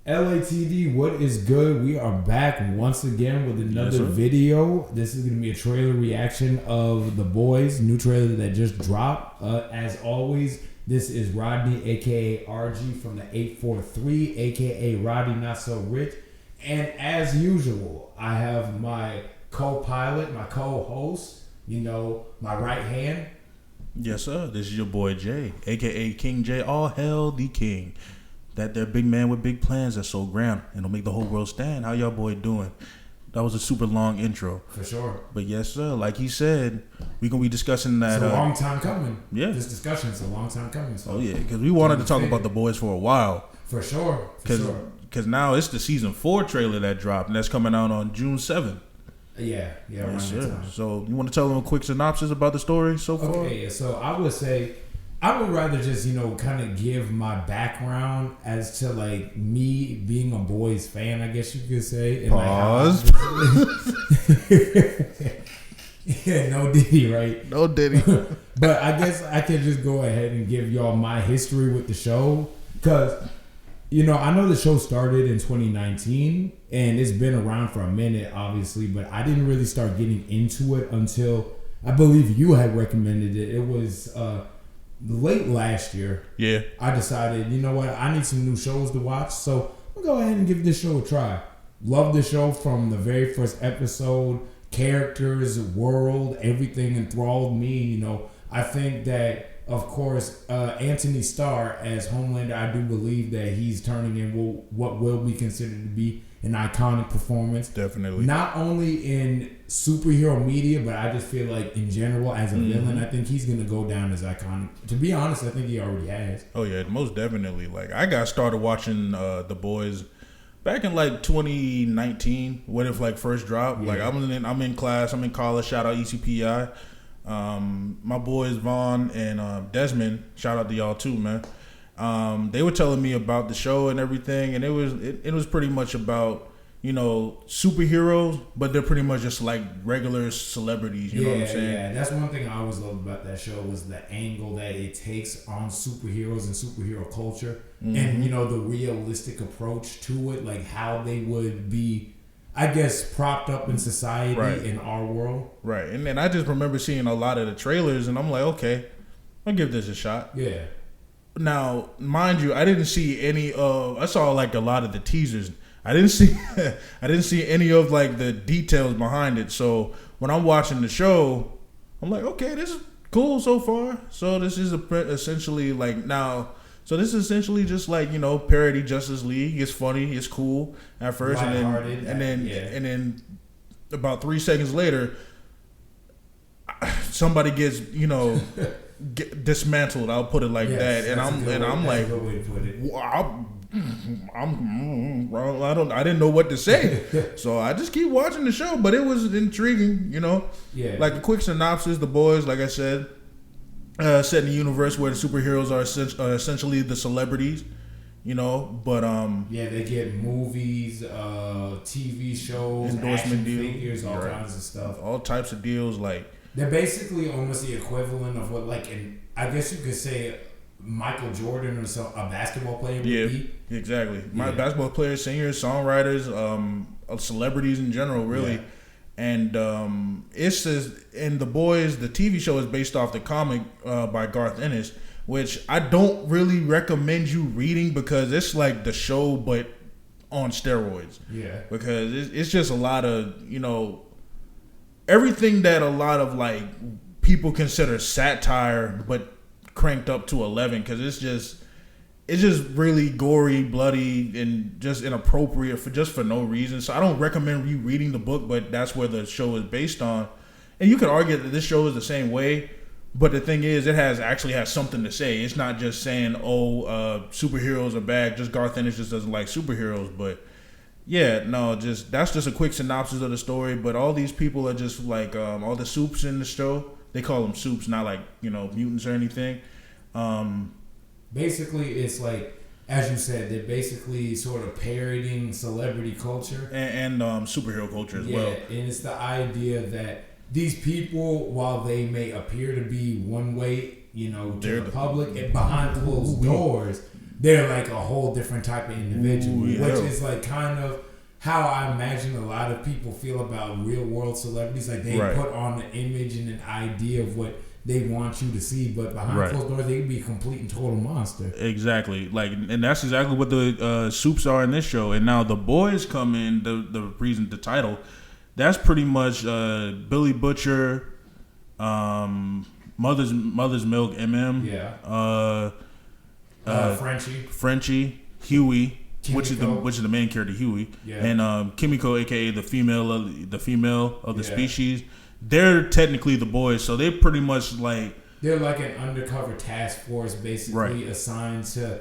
LATD, what is good? We are back once again with another video. This is going to be a trailer reaction of The Boys, new trailer that just dropped. As always, this is Rodney, aka RG from the 843, aka Rodney Not So Rich. And as usual, I have my co-pilot, my co-host, my right hand. Yes, sir. This is your boy Jay, aka King J. All hail the king. That there big man with big plans that's so grand and it'll make the whole world stand. How y'all boy doing? That was a super long intro. For sure. But yes, sir. Like he said, we're going to be discussing that. It's a long time coming. Yeah. This discussion is a long time coming. So. Oh, yeah. Because we wanted to talk about The Boys for a while. For sure. Because now it's the season 4 trailer that dropped, and that's coming out on June 7th. Yeah, around that time. So you want to tell them a quick synopsis about the story so far? Okay, yeah. So I would say I would rather just, kind of give my background as to like me being a Boys fan, I guess you could say. And pause. Yeah, no Diddy, right? No Diddy. But I guess I can just go ahead and give y'all my history with the show. Because, I know the show started in 2019 and it's been around for a minute, obviously, but I didn't really start getting into it until I believe you had recommended it. It was late last year. Yeah. I decided, you know what, I need some new shows to watch, so I'll go ahead and give this show a try. Love the show from the very first episode. Characters, world, everything enthralled me. I think that, of course, Anthony Starr as Homelander, I do believe that he's turning in what will be considered to be an iconic performance. Definitely. Not only in superhero media, but I just feel like in general as a villain, I think he's going to go down as iconic. To be honest, I think he already has. Oh, yeah, most definitely. Like, I got started watching The Boys back in like 2019 when it first dropped. Yeah. Like, I'm in class, I'm in college. Shout out ECPI. My boys Vaughn and Desmond, shout out to y'all too, man. They were telling me about the show and everything, and it was pretty much about superheroes, but they're pretty much just like regular celebrities. You know what I'm saying? Yeah, that's one thing I always loved about that show was the angle that it takes on superheroes and superhero culture, and the realistic approach to it, like how they would be, I guess, propped up in society in our world. Right. And then I just remember seeing a lot of the trailers and I'm like, okay, I'll give this a shot. Yeah. Now, mind you, I didn't see any of, I saw like a lot of the teasers. I didn't see any of like the details behind it. So when I'm watching the show, I'm like, okay, this is cool so far. So this is essentially like now. So this is essentially just like, parody Justice League. It's funny, it's cool at first, and then about 3 seconds later, somebody gets dismantled. I'll put it like that, and I'm like, I didn't know what to say, so I just keep watching the show. But it was intriguing, Yeah. Like a quick synopsis: The Boys, like I said. Set in a universe where the superheroes are essentially the celebrities, but they get movies, TV shows, endorsement deals, figures, all kinds of stuff, all types of deals. Like they're basically almost the equivalent of what, I guess you could say, Michael Jordan or a basketball player would be. Exactly. My basketball players, singers, songwriters, celebrities in general, really. Yeah. And it's just, and The Boys, the TV show is based off the comic by Garth Ennis, which I don't really recommend you reading because it's like the show but on steroids. Yeah. Because it's just a lot of, everything that a lot of like people consider satire but cranked up to 11, because it's just really gory, bloody, and just inappropriate for no reason. So I don't recommend you reading the book, but that's where the show is based on. And you could argue that this show is the same way, but the thing is, it actually has something to say. It's not just saying, superheroes are bad. Just Garth Ennis just doesn't like superheroes. But yeah, no, that's just a quick synopsis of the story. But all these people are just like all the soups in the show. They call them soups, not like mutants or anything. Basically, it's like, as you said, they're basically sort of parodying celebrity culture and superhero culture as well. Yeah, and it's the idea that these people, while they may appear to be one way, to the public and behind closed doors, they're like a whole different type of individual, Ooh, yeah. which is like kind of how I imagine a lot of people feel about real world celebrities. Like they put on an image and an idea of what they want you to see, but behind closed doors, they can be a complete and total monster. Exactly, like, and that's exactly what the soups are in this show. And now the boys come in. The title, that's pretty much Billy Butcher, Mother's Milk, Yeah. Frenchie, Huey, Kimiko. which is the main character, Huey, Yeah. and Kimiko, aka the female of the species. They're technically the boys, so they're pretty much like they're like an undercover task force, basically assigned to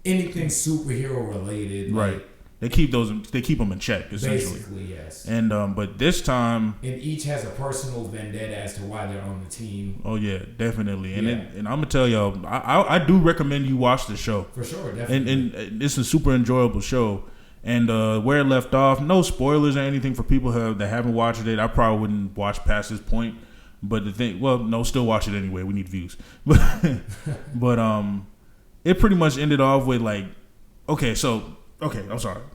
anything superhero related. Right. Like, they keep them in check, essentially. Basically, yes. And but this time, and each has a personal vendetta as to why they're on the team. Oh yeah, definitely. And and I'm gonna tell y'all, I do recommend you watch the show For sure, definitely. And it's a super enjoyable show. And where it left off, no spoilers or anything for people that haven't watched it. I probably wouldn't watch past this point. But the thing, still watch it anyway. We need views. But it pretty much ended off with like, I'm sorry.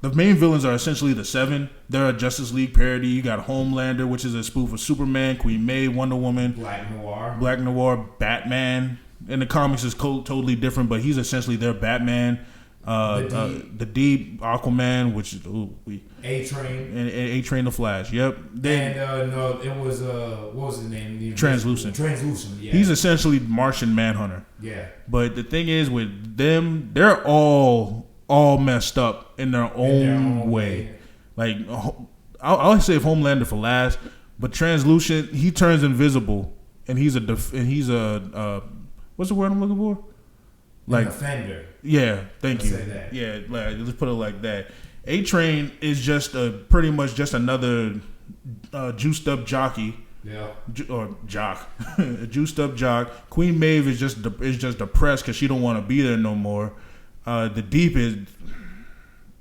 The main villains are essentially the Seven. They're a Justice League parody. You got Homelander, which is a spoof of Superman, Queen Maeve, Wonder Woman, Black Noir, Batman. In the comics, is totally different, but he's essentially their Batman. The Deep, Aquaman, which is A-Train, and A-Train, the Flash. Yep. No, it was what was his name? Translucent. Yeah. He's essentially Martian Manhunter. Yeah. But the thing is with them, they're all messed up in their own way. Like I'll save Homelander for last, but Translucent, he turns invisible, and he's a what's the word I'm looking for? Like offender. Yeah, thank you. Say that. Yeah, let's put it like that. A-Train is just pretty much just another juiced up jockey. Yeah. Or jock, a juiced up jock. Queen Maeve is just depressed because she don't want to be there no more. The Deep is.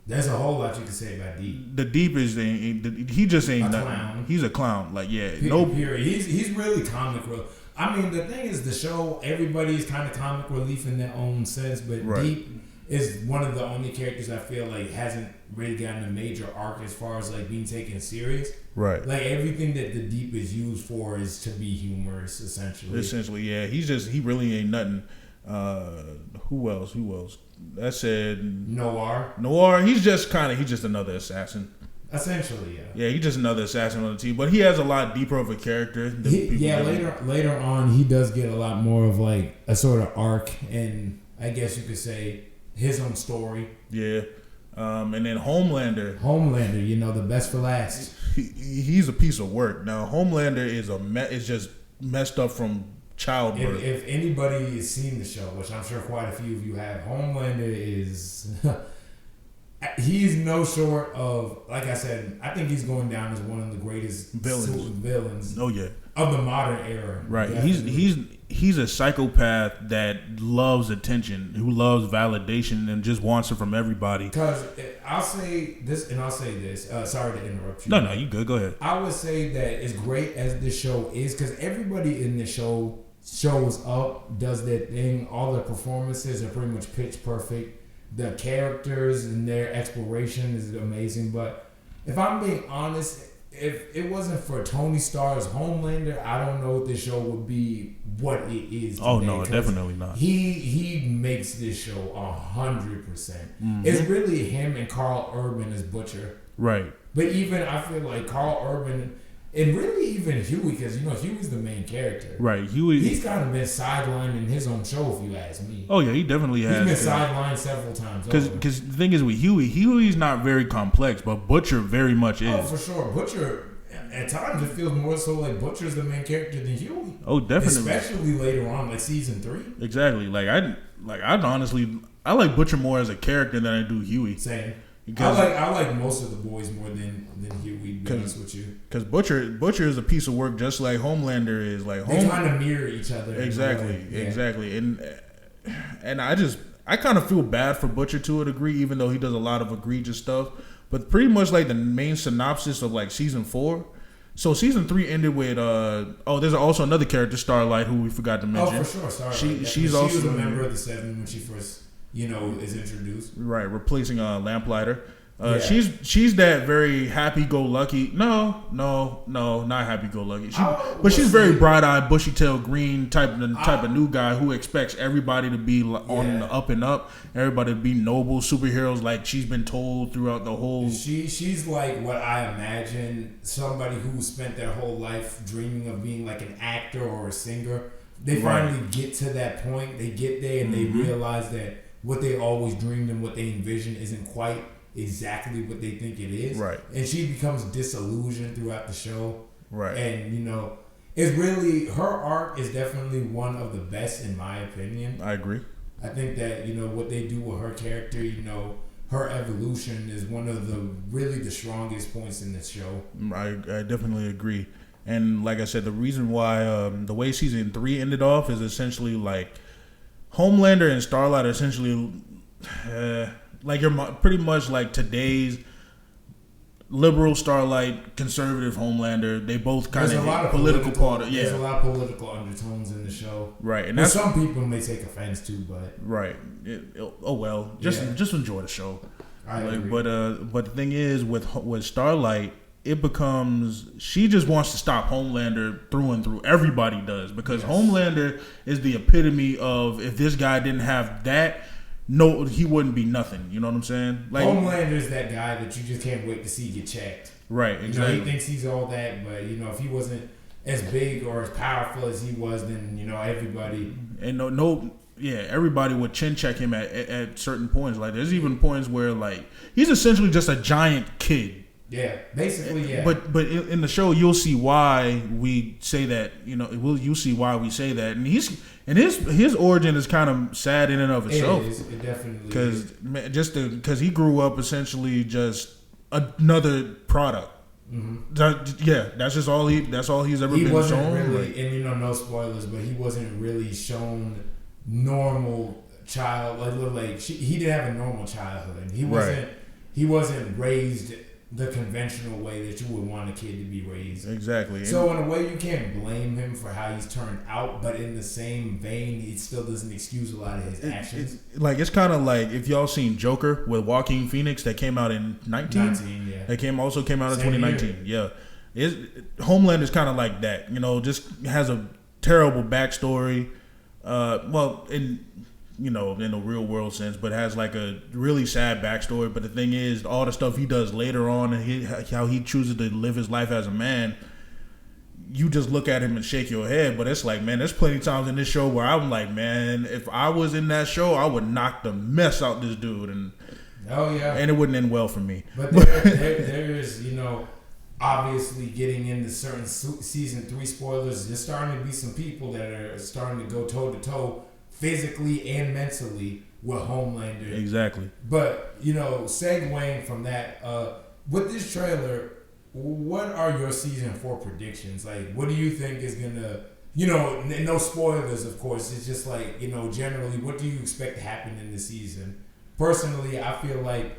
There's a whole lot you can say about Deep. The Deep is he just ain't nothing. Clown. He's a clown. Like Period. He's really comic relief. I mean, the thing is, the show, everybody's kind of comic relief in their own sense, but Deep is one of the only characters I feel like hasn't really gotten a major arc as far as like being taken serious. Right. Like everything that the Deep is used for is to be humorous, essentially. Essentially, yeah. He really ain't nothing. Who else? I said Noir. He's just another assassin. Essentially, yeah. Yeah, he's just another assassin on the team, but he has a lot deeper of a character. Later on, he does get a lot more of like a sort of arc, and I guess you could say his own story. Yeah, and then Homelander, the best for last. He's a piece of work. Now Homelander is just messed up from childbirth. If anybody has seen the show, which I'm sure quite a few of you have, Homelander is. He's no short of, like I said, I think he's going down as one of the greatest villains. Oh yeah, of the modern era. Right. He's a psychopath that loves attention, who loves validation, and just wants it from everybody. Because I'll say this, and I'll say this. Sorry to interrupt you. No, you good. Go ahead. I would say that as great as this show is, because everybody in the show shows up, does their thing. All the performances are pretty much pitch perfect. The characters and their exploration is amazing, but if I'm being honest, if it wasn't for Tony Starr's Homelander, I don't know if this show would be what it is today. Oh no, definitely not. He makes this show 100%. Mm-hmm. It's really him and Carl Urban as Butcher, right? But even I feel like Carl Urban. And really even Huey, because, Huey's the main character. Right. He's kind of been sidelined in his own show, if you ask me. Oh, yeah, he definitely has. He's been sidelined several times. Because the thing is with Huey's not very complex, but Butcher very much is. Oh, for sure. Butcher, at times, it feels more so like Butcher's the main character than Huey. Oh, definitely. Especially later on, like season 3. Exactly. I honestly, I like Butcher more as a character than I do Huey. Same. I like most of the boys more than Huey, to be honest with you. Because Butcher is a piece of work, just like Homelander is. Like they kind of mirror each other. Exactly. And I kind of feel bad for Butcher to a degree, even though he does a lot of egregious stuff. But pretty much like the main synopsis of like season 4. So season 3 ended with there's also another character, Starlight, who we forgot to mention. Oh, for sure, Starlight. She was a member of the 7 when she first. is introduced. Right, replacing Lamplighter. Yeah. She's that very happy-go-lucky. No, not happy-go-lucky. She's very bright-eyed, bushy-tailed, green type of new guy who expects everybody to be on the up and up. Everybody to be noble superheroes, like she's been told throughout the whole. She's like what I imagine somebody who spent their whole life dreaming of being like an actor or a singer. They finally get to that point. They get there and they realize that what they always dreamed and what they envisioned isn't quite exactly what they think it is. Right. And she becomes disillusioned throughout the show. Right. And, it's really, her arc is definitely one of the best in my opinion. I agree. I think that, what they do with her character, her evolution is one of the strongest points in this show. I definitely agree. And like I said, the reason why the way season 3 ended off is essentially like Homelander and Starlight are essentially like you're pretty much like today's liberal Starlight, conservative Homelander. They both kind of political part. Yeah, there's a lot of political undertones in the show. Right, and that's some people may take offense to, but right. Oh well, just enjoy the show. I agree. But the thing is with Starlight, it becomes she just wants to stop Homelander through and through. Everybody does because Homelander is the epitome of if this guy didn't have that. No, he wouldn't be nothing. You know what I'm saying? Like Homelander's that guy that you just can't wait to see get checked. Right, exactly. He thinks he's all that, but if he wasn't as big or as powerful as he was, then everybody and everybody would chin check him at certain points. Like there's even points where like he's essentially just a giant kid. Yeah, basically, yeah. But in the show, you'll see why we say that. You'll see why we say that, and his origin is kind of sad in and of itself. It is. It definitely is. Because he grew up essentially just another product. Mm-hmm. That's just all That's all he's ever been shown. Really, and no spoilers, but he wasn't really shown normal child. He didn't have a normal childhood. He wasn't raised the conventional way that you would want a kid to be raised. Exactly. So in a way, you can't blame him for how he's turned out, but in the same vein, it still doesn't excuse a lot of his actions. It's kind of like if y'all seen Joker with Joaquin Phoenix that came out in 19 yeah. That also came out in Same 2019. Year. Yeah. Homeland is kind of like that. Just has a terrible backstory. In a real world sense, but has like a really sad backstory. But the thing is, all the stuff he does later on and how he chooses to live his life as a man, you just look at him and shake your head. But it's like, man, there's plenty of times in this show where I'm like, man, if I was in that show, I would knock the mess out this dude. And it wouldn't end well for me. But there's, obviously getting into certain season 3 spoilers, there's starting to be some people that are starting to go toe to toe physically and mentally with Homelander. Exactly. But, segueing from that, with this trailer, what are your season 4 predictions? Like, what do you think is going to, no spoilers, of course. It's just like, generally, what do you expect to happen in the season? Personally, I feel like,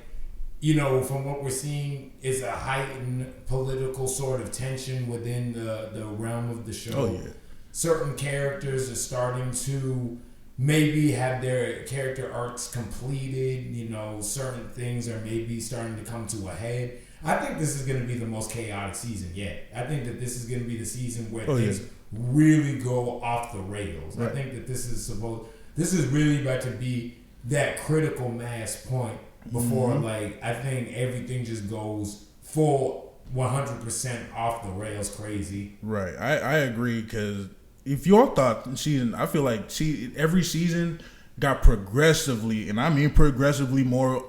from what we're seeing is a heightened political sort of tension within the realm of the show. Oh, yeah. Certain characters are starting to maybe have their character arcs completed. Certain things are maybe starting to come to a head. I think this is going to be the most chaotic season yet. I think that this is going to be the season where things really go off the rails. Right. I think that this is really about to be that critical mass point before, I think everything just goes full 100% off the rails crazy. Right. I agree, because if y'all thought season, I feel like every season got progressively, and I mean progressively more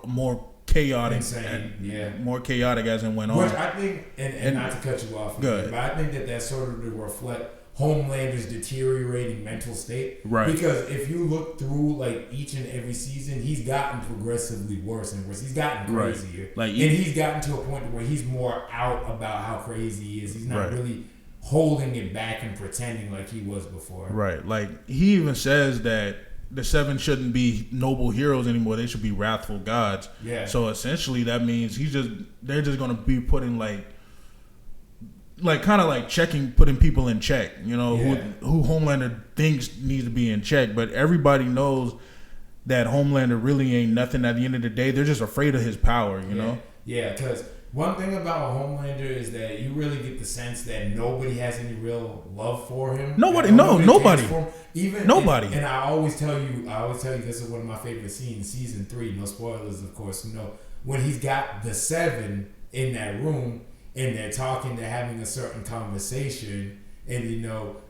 chaotic. Insane, more chaotic as it went on. Which I think, and not to cut you off, but I think that sort of to reflect Homelander's deteriorating mental state. Right. Because if you look through each and every season, he's gotten progressively worse and worse. He's gotten crazier. Right. And he's gotten to a point where he's more out about how crazy he is. He's not really holding it back and pretending like he was before. Right. Like, he even says that the 7 shouldn't be noble heroes anymore. They should be wrathful gods. Yeah. So essentially that means they're just going to be putting putting people in check, who Homelander thinks needs to be in check. But everybody knows that Homelander really ain't nothing at the end of the day. They're just afraid of his power, you know? Yeah, because one thing about Homelander is that you really get the sense that nobody has any real love for him. Nobody. Even nobody. And I always tell you, this is one of my favorite scenes, season 3. No spoilers, of course. When he's got the 7 in that room and they're talking, they're having a certain conversation, and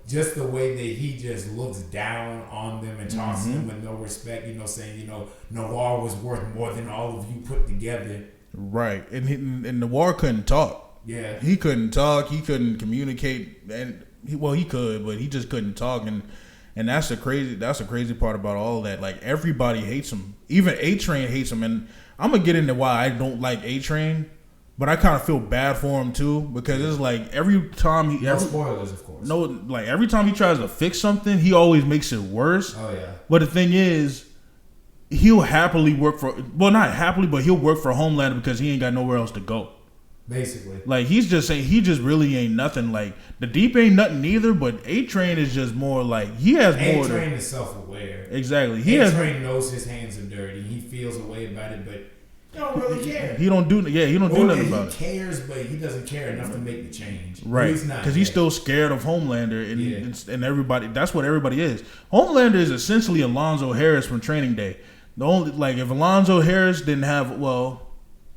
just the way that he just looks down on them and talks to them with no respect, saying, Noir was worth more than all of you put together. Right. And Noir couldn't talk. Yeah. He couldn't talk. He couldn't communicate. And he could, but he just couldn't talk. And that's the crazy part about all of that. Like, everybody hates him. Even A-Train hates him. And I'm going to get into why I don't like A-Train. But I kind of feel bad for him too, because it's like every time no spoilers, of course. Like every time he tries to fix something, he always makes it worse. Oh yeah. But the thing is, he'll happily work for, well, not happily, but he'll work for Homelander because he ain't got nowhere else to go. Basically. Like, he's just saying, he just really ain't nothing. Like, the Deep ain't nothing either, but A-Train is just more like, he has more. A-Train is self-aware. Exactly. A-Train knows his hands are dirty. He feels a way about it, but he don't really care. He don't do nothing about it. He cares, but he doesn't care enough to make the change. Right. Because he's still scared of Homelander and everybody. That's what everybody is. Homelander is essentially Alonzo Harris from Training Day. The only, like, if Alonzo Harris didn't have,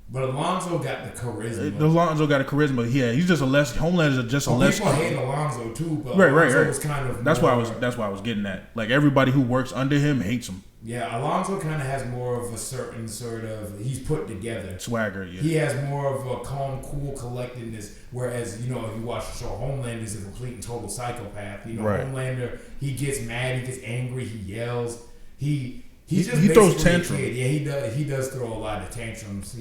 but Alonzo got the charisma. Alonzo got a charisma. Yeah, he's just Homelander's just a less. People hate Alonzo too, but right. was kind of. That's why I was getting at. Like, everybody who works under him hates him. Yeah, Alonzo kind of has more of a certain sort of, he's put together. Swagger, yeah. He has more of a calm, cool collectedness, whereas, if you watch the show, Homelander is a complete and total psychopath. Right. Homelander, he gets mad, he gets angry, he yells, he throws tantrums. Yeah, he does throw a lot of tantrums,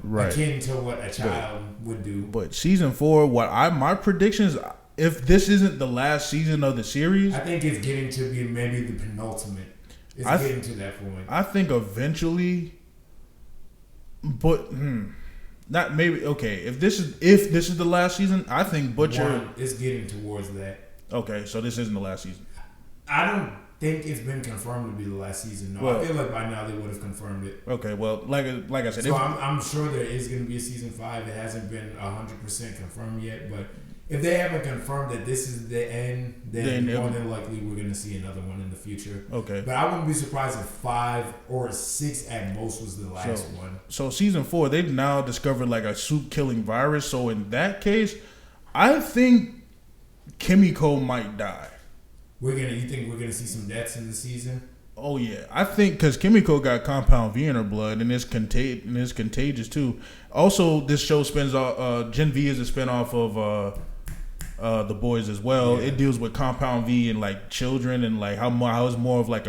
right, akin to what a child would do. But season 4, my predictions, if this isn't the last season of the series, I think it's getting to be maybe the penultimate. It's getting to that point. I think eventually, but not maybe. Okay, if this is the last season, I think Butcher is getting towards that. Okay, so this isn't the last season. I don't think it's been confirmed to be the last season. No, I feel like by now they would have confirmed it. Okay, well, like I said, so I'm sure there is going to be a season 5. It hasn't been 100% confirmed yet, but if they haven't confirmed that this is the end, then more than likely we're going to see another one in the future. Okay, but I wouldn't be surprised if 5 or 6 at most was the last one. So season 4, they've now discovered like a soup-killing virus. So in that case, I think Kimiko might die. You think we're gonna see some deaths in the season? Oh yeah, I think because Kimiko got compound V in her blood, and it's contagious too. Also, this show spins off. Gen V is a spinoff of The Boys as well. Yeah. It deals with compound V and like children, and like how it's more of like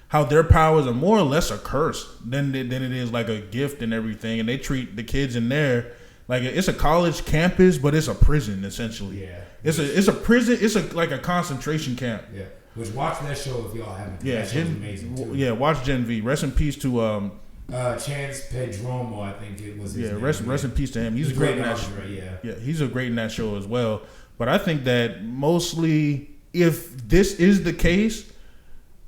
how their powers are more or less a curse than it is like a gift and everything. And they treat the kids in there like it's a college campus, but it's a prison essentially. Yeah. It's a prison. It's like a concentration camp. Yeah. Which, watch that show if y'all haven't. Yeah, that show's amazing too. Yeah, watch Gen V. Rest in peace to Chance Pedromo, I think it was his name. Rest in peace to him. He's a great in that show. Yeah, he's a great in that show as well. But I think that mostly, if this is the case,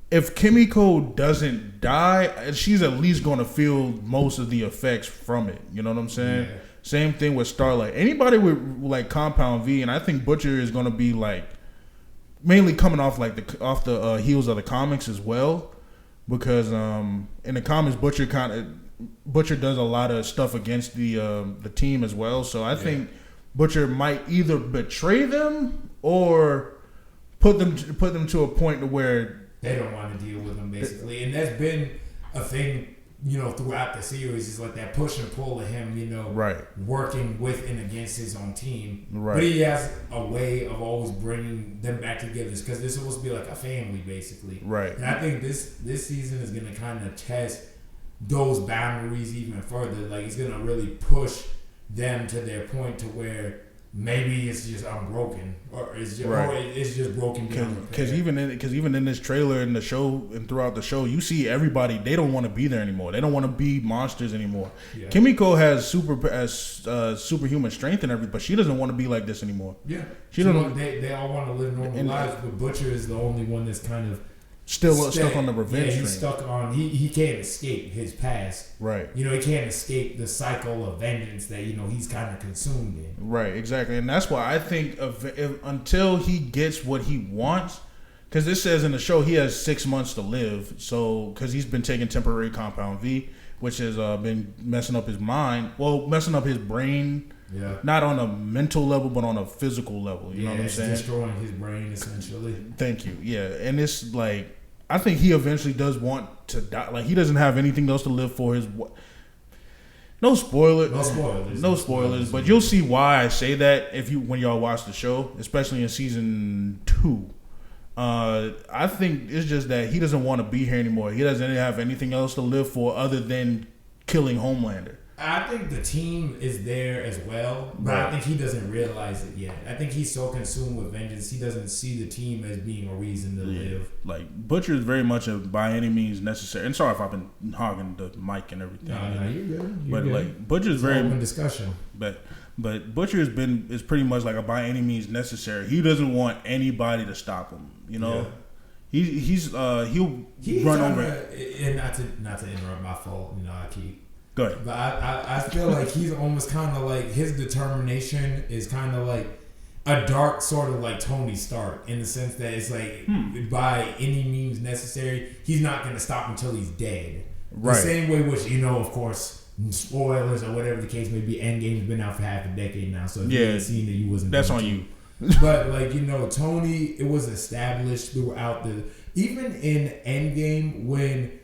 if Kimiko doesn't die, she's at least going to feel most of the effects from it. You know what I'm saying? Yeah. Same thing with Starlight. Anybody with like compound V, and I think Butcher is going to be like mainly coming off like the heels of the comics as well, because in the comics Butcher does a lot of stuff against the team as well. So I think Butcher might either betray them or put them to a point to where they don't want to deal with him basically, and that's been a thing. Throughout the series, is like that push and pull of him, working with and against his own team. Right. But he has a way of always bringing them back together because they're supposed to be like a family, basically. Right. And I think this season is going to kind of test those boundaries even further. Like, he's going to really push them to their point to where maybe it's just unbroken, or it's just broken beyond repair. Because even in this trailer and the show and throughout the show, you see everybody, they don't want to be there anymore. They don't want to be monsters anymore. Yeah. Kimiko has superhuman strength and everything, but she doesn't want to be like this anymore. Yeah, they all want to live normal lives, but Butcher is the only one that's kind of Still stuck on the revenge train. He's stuck on. He can't escape his past. Right. He can't escape the cycle of vengeance that he's kind of consumed in. Right. Exactly. And that's why I think until he gets what he wants, because this says in the show he has 6 months to live. So because he's been taking temporary compound V, which has been messing up his mind. Well, messing up his brain. Yeah. Not on a mental level, but on a physical level. You know what I'm saying? It's destroying his brain, essentially. Thank you. Yeah. And it's like, I think he eventually does want to die. Like, he doesn't have anything else to live for. No spoilers. No spoilers. But you'll see why I say that when y'all watch the show, especially in season 2. I think it's just that he doesn't want to be here anymore. He doesn't have anything else to live for other than killing Homelander. I think the team is there as well, but right. I think he doesn't realize it yet. I think he's so consumed with vengeance, he doesn't see the team as being a reason to live. Like, Butcher is very much a by any means necessary. And sorry if I've been hogging the mic and everything. No, you're good. But like, Butcher's very open discussion. But Butcher is pretty much like a by any means necessary. He doesn't want anybody to stop him. He'll run over. And not to interrupt, my fault. I keep. Go ahead. But I feel like he's almost kind of like, his determination is kind of like a dark sort of like Tony Stark, in the sense that it's like by any means necessary, he's not going to stop until he's dead. Right. The same way, which of course, spoilers or whatever the case may be, Endgame's been out for half a decade now, so if you haven't seen it, you wasn't. That's on you. But like Tony, it was established throughout even in Endgame when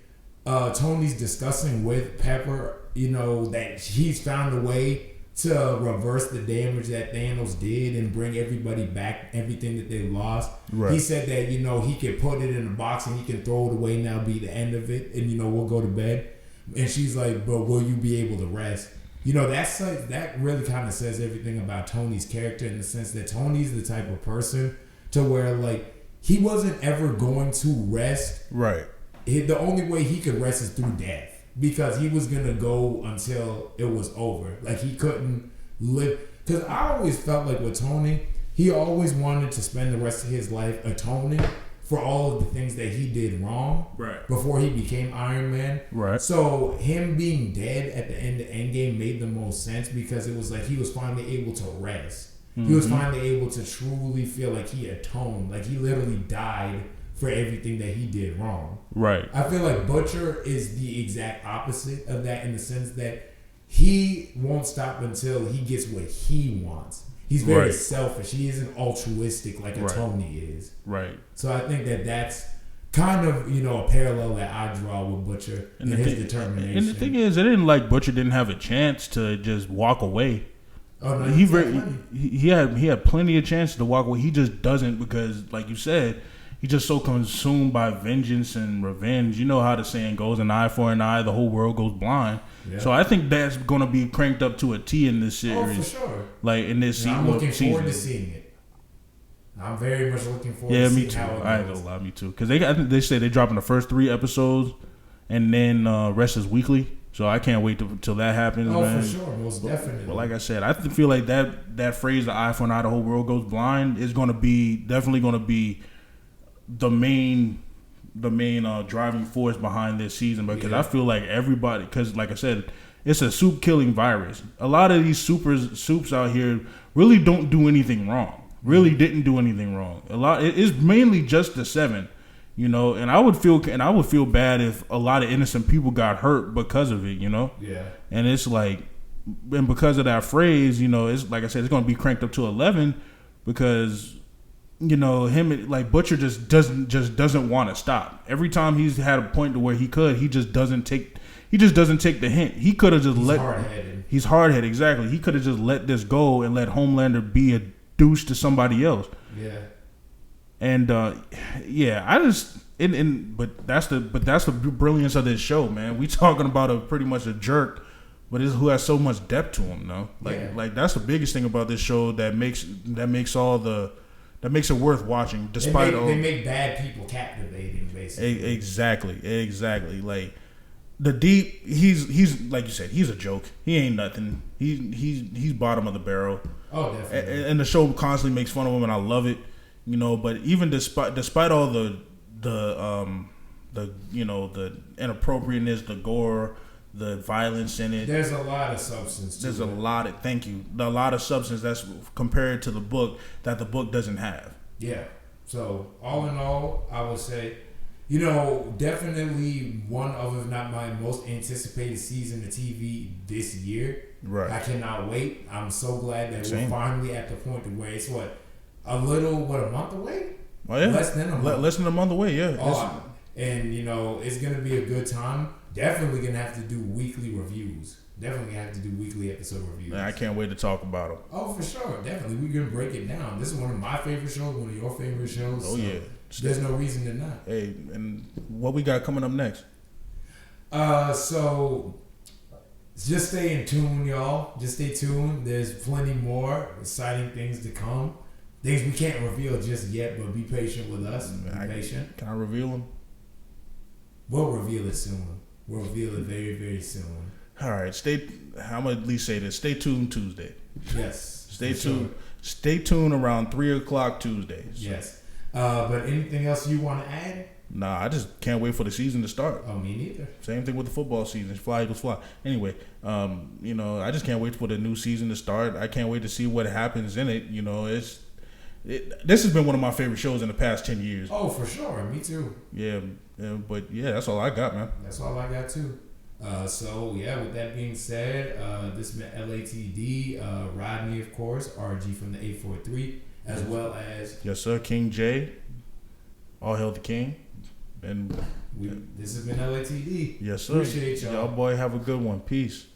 Tony's discussing with Pepper, that he's found a way to reverse the damage that Thanos did and bring everybody back, everything that they lost. Right. He said that, he can put it in a box and he can throw it away now, be the end of it, and, we'll go to bed. And she's like, but will you be able to rest? That's like, that really kind of says everything about Tony's character, in the sense that Tony's the type of person to where, like, he wasn't ever going to rest. Right. The only way he could rest is through death, because he was going to go until it was over. Like, he couldn't live. Because I always felt like with Tony, he always wanted to spend the rest of his life atoning for all of the things that he did wrong before he became Iron Man. Right. So him being dead at the end of Endgame made the most sense, because it was like he was finally able to rest. Mm-hmm. He was finally able to truly feel like he atoned. Like, he literally died for everything that he did wrong. Right. I feel like Butcher is the exact opposite of that, in the sense that he won't stop until he gets what he wants. He's very selfish. He isn't altruistic like a Tony is. Right. So I think that that's kind of, a parallel that I draw with Butcher and his determination. And the thing is, it didn't like Butcher didn't have a chance to just walk away. Oh no, he had plenty of chances to walk away. He just doesn't, because, like you said, he's just so consumed by vengeance and revenge. You know how the saying goes, an eye for an eye, the whole world goes blind. Yeah. So I think that's going to be cranked up to a T in this series. Oh, for sure. Like, in this season. I'm looking forward to seeing it. I'm very much looking forward to seeing how it goes. I ain't gonna lie, me too. Because I think they say they're dropping the first 3 episodes, and then rest is weekly. So I can't wait till that happens. Oh, man. for sure, most definitely. But like I said, I feel like that phrase, the eye for an eye, the whole world goes blind, is definitely going to be the main driving force behind this season, because I feel like everybody, because like I said, it's a soup killing virus. A lot of these soups out here really don't do anything wrong. Really didn't do anything wrong. It's mainly just the 7, and I would feel bad if a lot of innocent people got hurt because of it, Yeah. And it's like, and because of that phrase, it's like I said, it's going to be cranked up to 11, because him, like, Butcher just doesn't want to stop. Every time he's had a point to where he just doesn't take the hint. He could have just He's hard-headed, exactly. He could have just let this go and let Homelander be a douche to somebody else. Yeah. And but that's the brilliance of this show, man. We talking about pretty much a jerk, but who has so much depth to him, though. Like that's the biggest thing about this show that makes it worth watching, despite they make bad people captivating, basically. Exactly. Like, the Deep, he's like you said, he's a joke. He ain't nothing. He's bottom of the barrel. Oh, definitely. And the show constantly makes fun of him, and I love it. But even despite all the the the inappropriateness, the gore, the violence in it. There's a lot of substance. There's a lot of substance that's compared to the book that the book doesn't have. Yeah. So all in all, I would say, definitely one of, if not my most anticipated season of TV this year. Right. I cannot wait. I'm so glad that Same. we're finally at the point where it's a month away? Oh yeah. Less than a month. Less than a month away. Yeah. And it's gonna be a good time. Definitely gonna have to do weekly reviews. Definitely have to do weekly episode reviews. Man, I can't wait to talk about them. Oh, for sure. Definitely. We're going to break it down. This is one of my favorite shows, one of your favorite shows. Oh, so yeah. There's no reason to not. Hey, and what we got coming up next? So just stay in tune, y'all. Just stay tuned. There's plenty more exciting things to come. Things we can't reveal just yet, but be patient with us. Be patient. Can I reveal them? We'll reveal it soon. We'll reveal it very, very soon. All right, I'm gonna at least say this. Stay tuned Tuesday. Yes. Stay tuned. Sure. Stay tuned around 3:00 Tuesdays. Yes. But anything else you want to add? Nah, I just can't wait for the season to start. Oh, me neither. Same thing with the football season. Fly Eagles fly. Anyway, I just can't wait for the new season to start. I can't wait to see what happens in it. This has been one of my favorite shows in the past 10 years. Oh, for sure. Me too. Yeah, but that's all I got, man. That's all I got too. With that being said, this has been LATD, Rodney, of course, RG from the 843, as well as... Yes, sir, King J. All hail the king. And this has been LATD. Yes, sir. Appreciate y'all. Y'all boy have a good one. Peace.